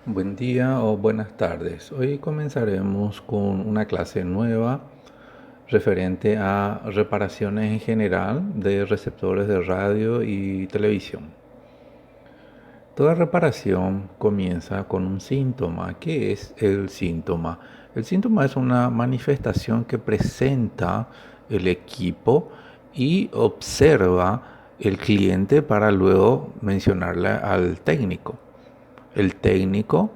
Buen día o buenas tardes. Hoy comenzaremos con una clase nueva referente a reparaciones en general de receptores de radio y televisión. Toda reparación comienza con un síntoma. ¿Qué es el síntoma? El síntoma es una manifestación que presenta el equipo y observa el cliente para luego mencionarle al técnico. El técnico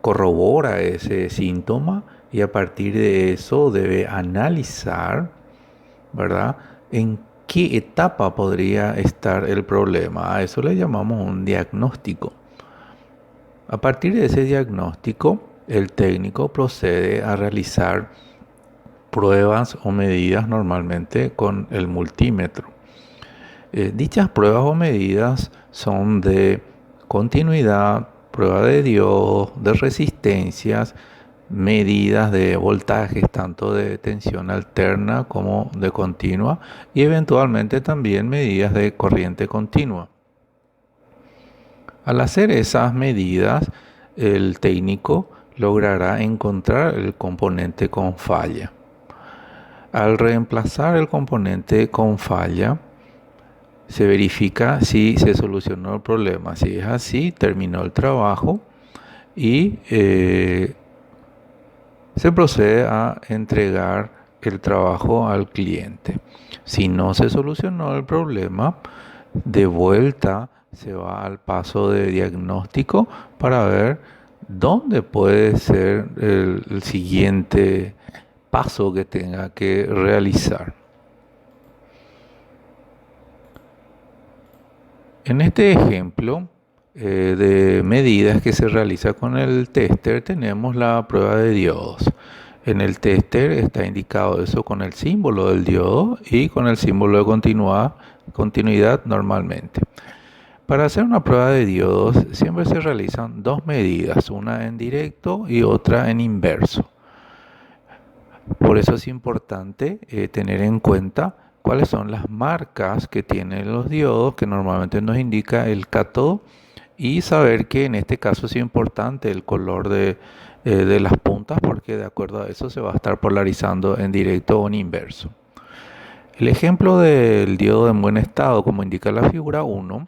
corrobora ese síntoma y a partir de eso debe analizar, ¿verdad? En qué etapa podría estar el problema. A eso le llamamos un diagnóstico. A partir de ese diagnóstico, el técnico procede a realizar pruebas o medidas normalmente con el multímetro. Dichas pruebas o medidas son de continuidad, prueba de diodos, de resistencias, medidas de voltajes, tanto de tensión alterna como de continua, y eventualmente también medidas de corriente continua. Al hacer esas medidas, el técnico logrará encontrar el componente con falla. Al reemplazar el componente con falla, se verifica si se solucionó el problema. Si es así, terminó el trabajo y se procede a entregar el trabajo al cliente. Si no se solucionó el problema, de vuelta se va al paso de diagnóstico para ver dónde puede ser el siguiente paso que tenga que realizar. En este ejemplo de medidas que se realiza con el tester, tenemos la prueba de diodos. En el tester está indicado eso con el símbolo del diodo y con el símbolo de continuidad normalmente. Para hacer una prueba de diodos siempre se realizan dos medidas, una en directo y otra en inverso. Por eso es importante tener en cuenta cuáles son las marcas que tienen los diodos, que normalmente nos indica el cátodo, y saber que en este caso es importante el color de las puntas, porque de acuerdo a eso se va a estar polarizando en directo o en inverso. El ejemplo del diodo en buen estado, como indica la figura 1,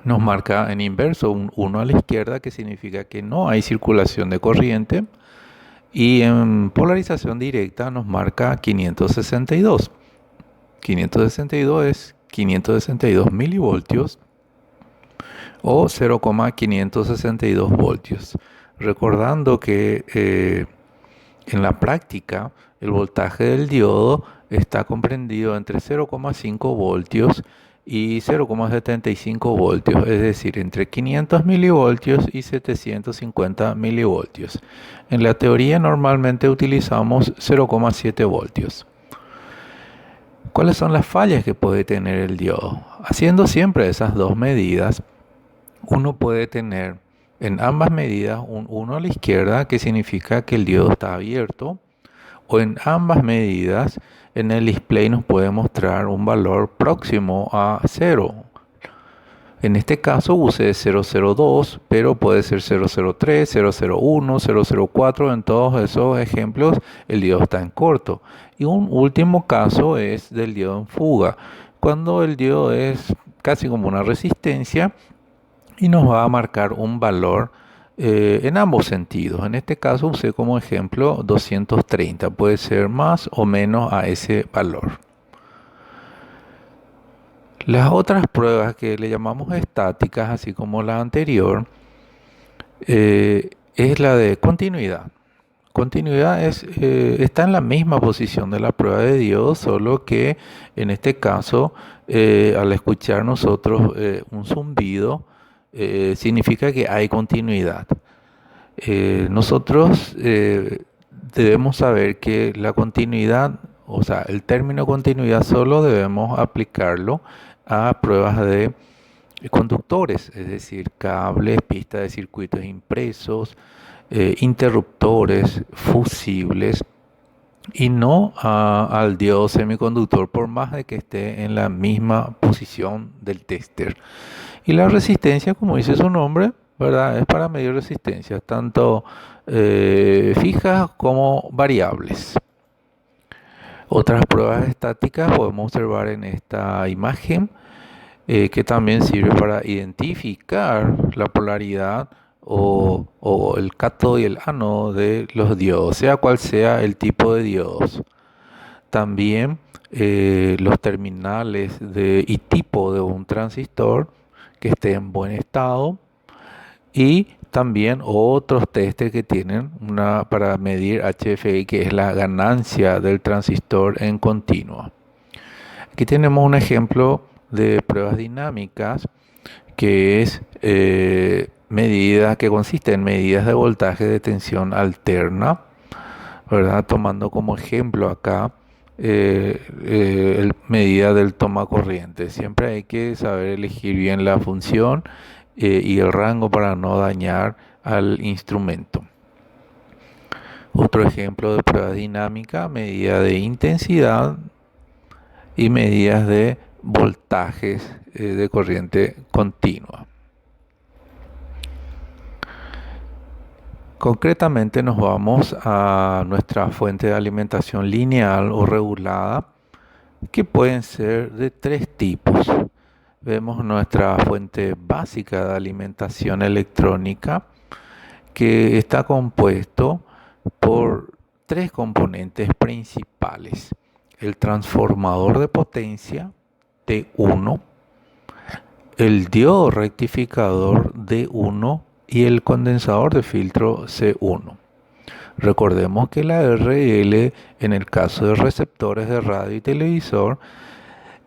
nos marca en inverso un 1 a la izquierda, que significa que no hay circulación de corriente, y en polarización directa nos marca 562. 562 es 562 milivoltios o 0,562 voltios. Recordando que en la práctica el voltaje del diodo está comprendido entre 0,5 voltios y 0,75 voltios, es decir, entre 500 milivoltios y 750 milivoltios. En la teoría normalmente utilizamos 0,7 voltios. ¿Cuáles son las fallas que puede tener el diodo? Haciendo siempre esas dos medidas, uno puede tener en ambas medidas un 1 a la izquierda, que significa que el diodo está abierto, o en ambas medidas en el display nos puede mostrar un valor próximo a 0. En este caso use 002, pero puede ser 003, 001, 004. En todos esos ejemplos el diodo está en corto. Y un último caso es del diodo en fuga, cuando el diodo es casi como una resistencia y nos va a marcar un valor en ambos sentidos. En este caso usé como ejemplo 230, puede ser más o menos a ese valor. Las otras pruebas que le llamamos estáticas, así como la anterior, es la de continuidad. Continuidad está en la misma posición de la prueba de diodo, solo que en este caso, al escuchar nosotros un zumbido, significa que hay continuidad. Nosotros debemos saber que la continuidad, o sea, el término continuidad solo debemos aplicarlo a pruebas de conductores, es decir, cables, pistas de circuitos impresos, interruptores, fusibles, y no al diodo semiconductor, por más de que esté en la misma posición del tester. Y la resistencia, como dice su nombre, ¿verdad? Es para medir resistencias, tanto fijas como variables. Otras pruebas estáticas podemos observar en esta imagen, que también sirve para identificar la polaridad o el cátodo y el ánodo de los diodos, sea cual sea el tipo de diodos. También los terminales y tipo de un transistor que esté en buen estado, y también otros testes que tienen para medir HFI, que es la ganancia del transistor en continua. Aquí tenemos un ejemplo de pruebas dinámicas que es que consiste en medidas de voltaje de tensión alterna, ¿verdad? Tomando como ejemplo acá medida del toma corriente. Siempre hay que saber elegir bien la función y el rango para no dañar al instrumento. Otro ejemplo de prueba dinámica, medida de intensidad y medidas de voltajes de corriente continua. Concretamente nos vamos a nuestra fuente de alimentación lineal o regulada, que pueden ser de tres tipos. Vemos nuestra fuente básica de alimentación electrónica, que está compuesto por tres componentes principales: el transformador de potencia T1, el diodo rectificador D1 y el condensador de filtro C1. Recordemos que la RL, en el caso de receptores de radio y televisor,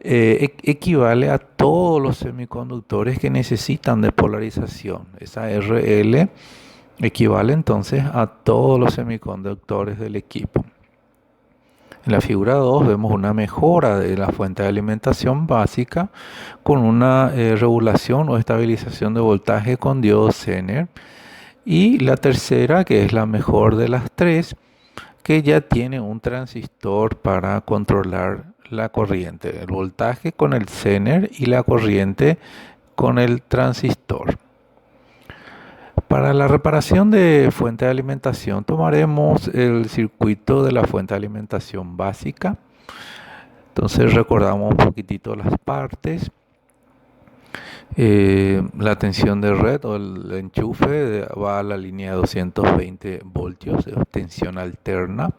equivale a todos los semiconductores que necesitan de polarización. Esa RL equivale entonces a todos los semiconductores del equipo. En la figura 2 vemos una mejora de la fuente de alimentación básica con una regulación o estabilización de voltaje con diodo Zener. Y la tercera, que es la mejor de las tres, que ya tiene un transistor para controlar la corriente, el voltaje con el Zener y la corriente con el transistor. Para la reparación de fuente de alimentación tomaremos el circuito de la fuente de alimentación básica. Entonces recordamos un poquitito las partes. La tensión de red o el enchufe va a la línea de 220 voltios, es tensión alterna.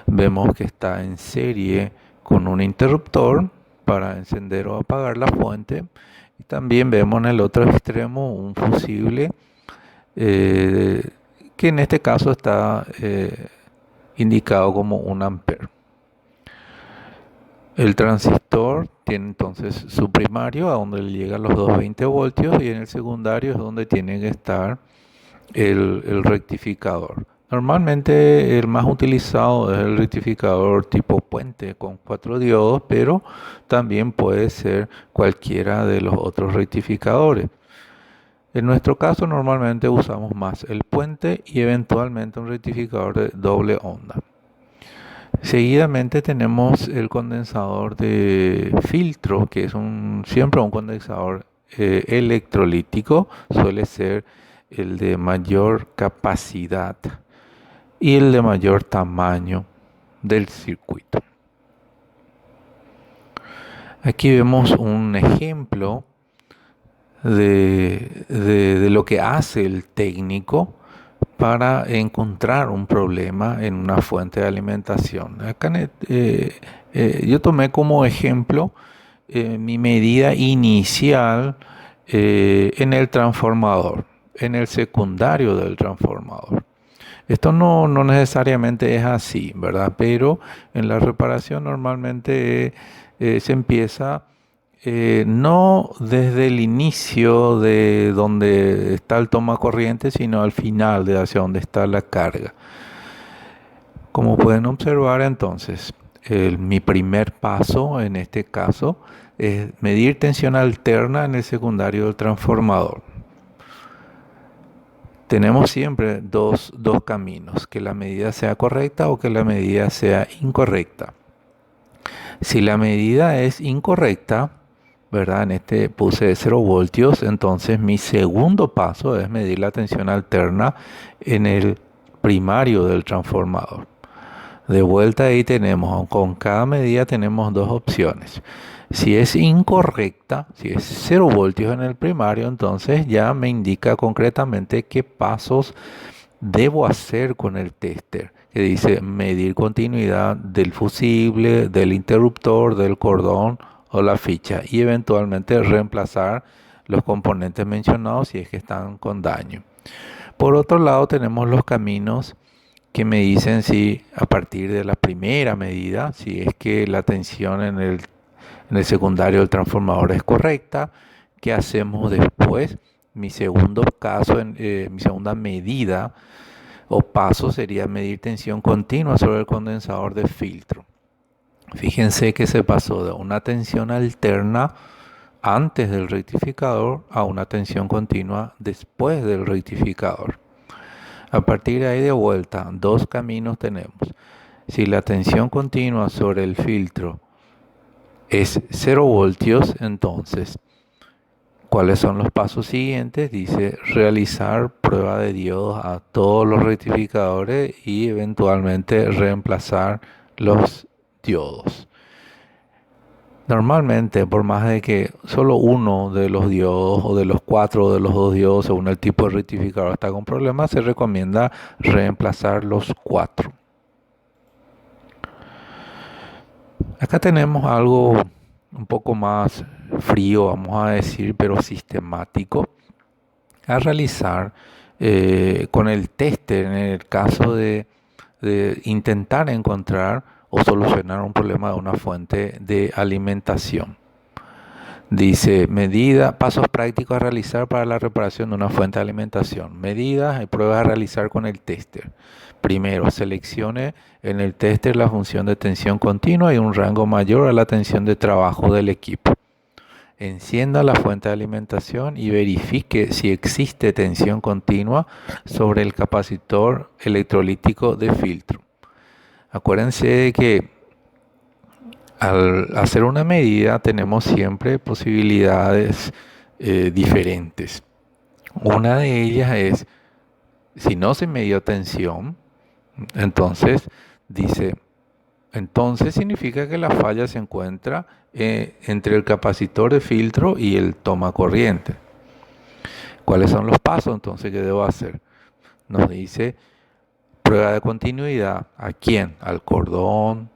Vemos que está en serie con un interruptor para encender o apagar la fuente. Y también vemos en el otro extremo un fusible, que en este caso está indicado como 1 ampere. El transistor tiene entonces su primario, a donde le llegan los 220 voltios, y en el secundario es donde tiene que estar el rectificador. Normalmente el más utilizado es el rectificador tipo puente con 4 diodos, pero también puede ser cualquiera de los otros rectificadores. En nuestro caso normalmente usamos más el puente y eventualmente un rectificador de doble onda. Seguidamente tenemos el condensador de filtro, que es siempre un condensador electrolítico, suele ser el de mayor capacidad y el de mayor tamaño del circuito. Aquí vemos un ejemplo de lo que hace el técnico para encontrar un problema en una fuente de alimentación. Acá yo tomé como ejemplo mi medida inicial en el transformador, en el secundario del transformador. Esto no necesariamente es así, ¿verdad? Pero en la reparación normalmente se empieza no desde el inicio de donde está el toma corriente, sino al final de hacia donde está la carga. Como pueden observar entonces, mi primer paso en este caso es medir tensión alterna en el secundario del transformador. Tenemos siempre dos caminos: que la medida sea correcta o que la medida sea incorrecta. Si la medida es incorrecta, ¿verdad? En este puse 0 voltios, entonces mi segundo paso es medir la tensión alterna en el primario del transformador. De vuelta ahí tenemos, con cada medida tenemos dos opciones. Si es incorrecta, si es 0 voltios en el primario, entonces ya me indica concretamente qué pasos debo hacer con el tester, que dice medir continuidad del fusible, del interruptor, del cordón o la ficha y eventualmente reemplazar los componentes mencionados si es que están con daño. Por otro lado tenemos los caminos que me dicen si a partir de la primera medida, si es que la tensión en el secundario del transformador es correcta, qué hacemos después. Mi segundo caso, mi segunda medida o paso sería medir tensión continua sobre el condensador de filtro. Fíjense que se pasó de una tensión alterna antes del rectificador a una tensión continua después del rectificador. A partir de ahí de vuelta, dos caminos tenemos. Si la tensión continua sobre el filtro es 0 voltios, entonces, ¿cuáles son los pasos siguientes? Dice realizar prueba de diodos a todos los rectificadores y eventualmente reemplazar los diodos. Normalmente, por más de que solo uno de los diodos o de los 4 de los 2 diodos, según el tipo de rectificador, está con problemas, se recomienda reemplazar los 4. Acá tenemos algo un poco más frío, vamos a decir, pero sistemático, a realizar con el tester en el caso de intentar encontrar o solucionar un problema de una fuente de alimentación. Dice, pasos prácticos a realizar para la reparación de una fuente de alimentación. Medidas y pruebas a realizar con el tester. Primero, seleccione en el tester la función de tensión continua y un rango mayor a la tensión de trabajo del equipo. Encienda la fuente de alimentación y verifique si existe tensión continua sobre el capacitor electrolítico de filtro. Acuérdense de que al hacer una medida tenemos siempre posibilidades diferentes. Una de ellas es, si no se midió tensión, entonces significa que la falla se encuentra entre el capacitor de filtro y el toma corriente. ¿Cuáles son los pasos entonces que debo hacer? Nos dice prueba de continuidad. ¿A quién? Al cordón,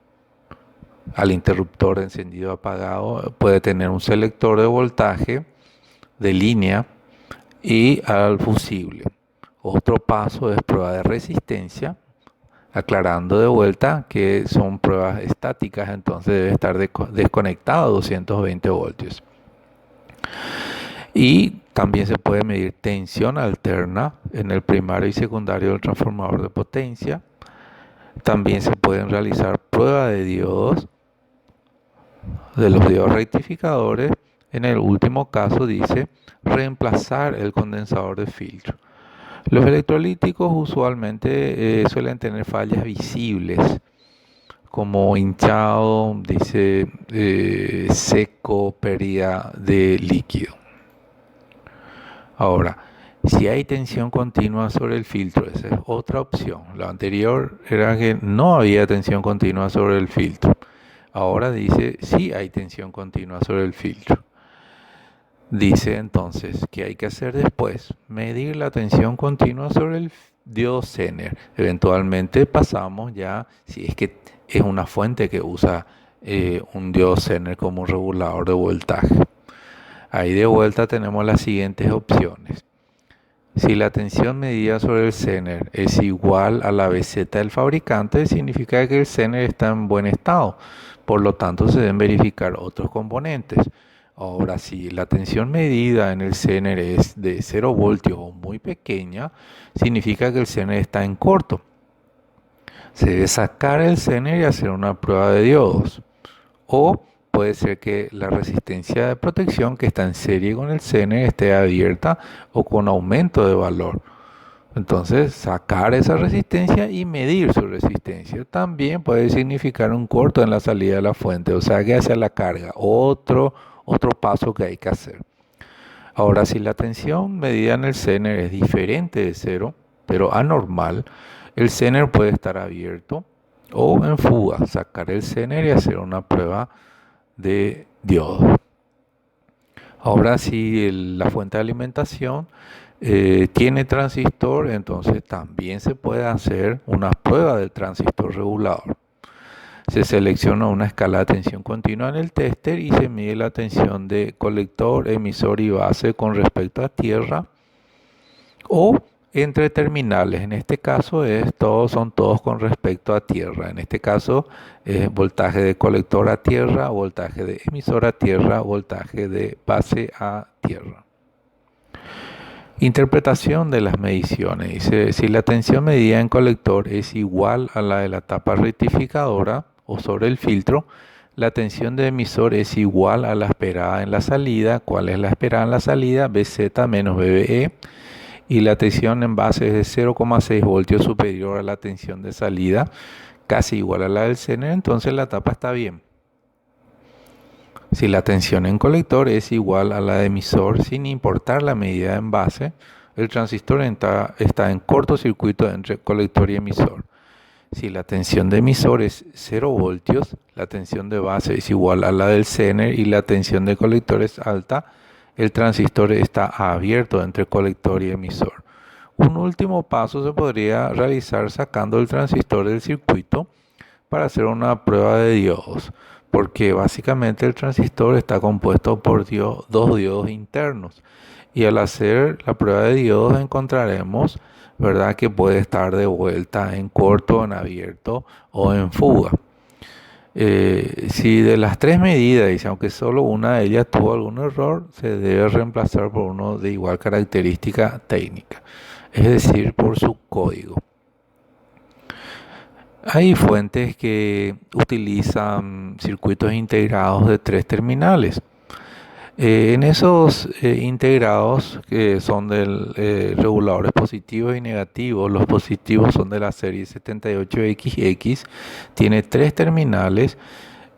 al interruptor de encendido apagado, puede tener un selector de voltaje de línea y al fusible. Otro paso es prueba de resistencia, aclarando de vuelta que son pruebas estáticas, entonces debe estar desconectado a 220 voltios. Y también se puede medir tensión alterna en el primario y secundario del transformador de potencia. También se pueden realizar pruebas de diodos, de los diodos rectificadores. En el último caso dice reemplazar el condensador de filtro. Los electrolíticos usualmente suelen tener fallas visibles, como hinchado, dice seco, pérdida de líquido. Ahora, si hay tensión continua sobre el filtro, esa es otra opción. Lo anterior era que no había tensión continua sobre el filtro. Ahora dice sí hay tensión continua sobre el filtro. Dice entonces, ¿qué hay que hacer después? Medir la tensión continua sobre el diodo Zener. Eventualmente pasamos ya, si es que es una fuente que usa un diodo Zener como regulador de voltaje. Ahí de vuelta tenemos las siguientes opciones. Si la tensión medida sobre el Zener es igual a la BZ del fabricante, significa que el Zener está en buen estado. Por lo tanto, se deben verificar otros componentes. Ahora, si la tensión medida en el Zener es de 0 voltios o muy pequeña, significa que el Zener está en corto. Se debe sacar el Zener y hacer una prueba de diodos. O puede ser que la resistencia de protección que está en serie con el Zener esté abierta o con aumento de valor. Entonces, sacar esa resistencia y medir su resistencia. También puede significar un corto en la salida de la fuente, o sea que hacia la carga. Otro otro paso que hay que hacer. Ahora, si la tensión medida en el Zener es diferente de cero, pero anormal, el Zener puede estar abierto o en fuga, sacar el Zener y hacer una prueba de diodo. Ahora, si la fuente de alimentación tiene transistor, entonces también se puede hacer una prueba del transistor regulador. Se selecciona una escala de tensión continua en el tester y se mide la tensión de colector, emisor y base con respecto a tierra o entre terminales. En este caso son todos con respecto a tierra. En este caso es voltaje de colector a tierra, voltaje de emisor a tierra, voltaje de base a tierra. Interpretación de las mediciones. Dice, si la tensión medida en colector es igual a la de la tapa rectificadora o sobre el filtro, la tensión de emisor es igual a la esperada en la salida. ¿Cuál es la esperada en la salida? BZ menos BBE. Y la tensión en base es de 0,6 voltios superior a la tensión de salida, casi igual a la del Zener, entonces la tapa está bien. Si la tensión en colector es igual a la de emisor, sin importar la medida en base, el transistor está en cortocircuito entre colector y emisor. Si la tensión de emisor es 0 voltios, la tensión de base es igual a la del Zener y la tensión de colector es alta, el transistor está abierto entre colector y emisor. Un último paso se podría realizar sacando el transistor del circuito para hacer una prueba de diodos, porque básicamente el transistor está compuesto por dos diodos internos y al hacer la prueba de diodos encontraremos, ¿verdad?, que puede estar de vuelta en corto, en abierto o en fuga. Si de las tres medidas, dice, aunque solo una de ellas tuvo algún error, se debe reemplazar por uno de igual característica técnica, es decir, por su código. Hay fuentes que utilizan circuitos integrados de 3 terminales. En esos integrados que son de reguladores positivos y negativos, los positivos son de la serie 78XX, tiene 3 terminales.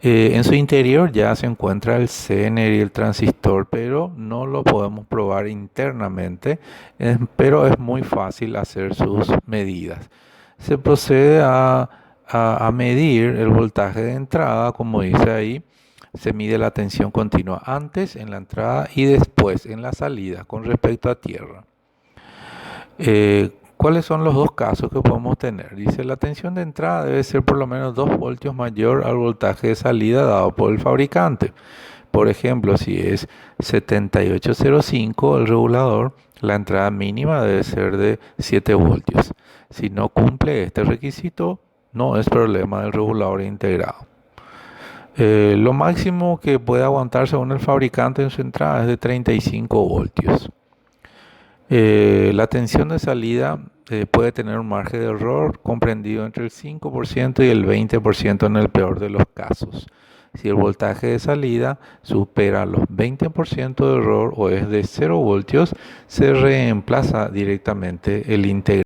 En su interior ya se encuentra el Zener y el transistor, pero no lo podemos probar internamente, pero es muy fácil hacer sus medidas. Se procede a medir el voltaje de entrada, como dice ahí. Se mide la tensión continua antes en la entrada y después en la salida con respecto a tierra. ¿Cuáles son los dos casos que podemos tener? Dice, la tensión de entrada debe ser por lo menos 2 voltios mayor al voltaje de salida dado por el fabricante. Por ejemplo, si es 7805 el regulador, la entrada mínima debe ser de 7 voltios. Si no cumple este requisito, no es problema del regulador integrado. Lo máximo que puede aguantar según el fabricante en su entrada es de 35 voltios. La tensión de salida puede tener un margen de error comprendido entre el 5% y el 20% en el peor de los casos. Si el voltaje de salida supera los 20% de error o es de 0 voltios, se reemplaza directamente el integrador.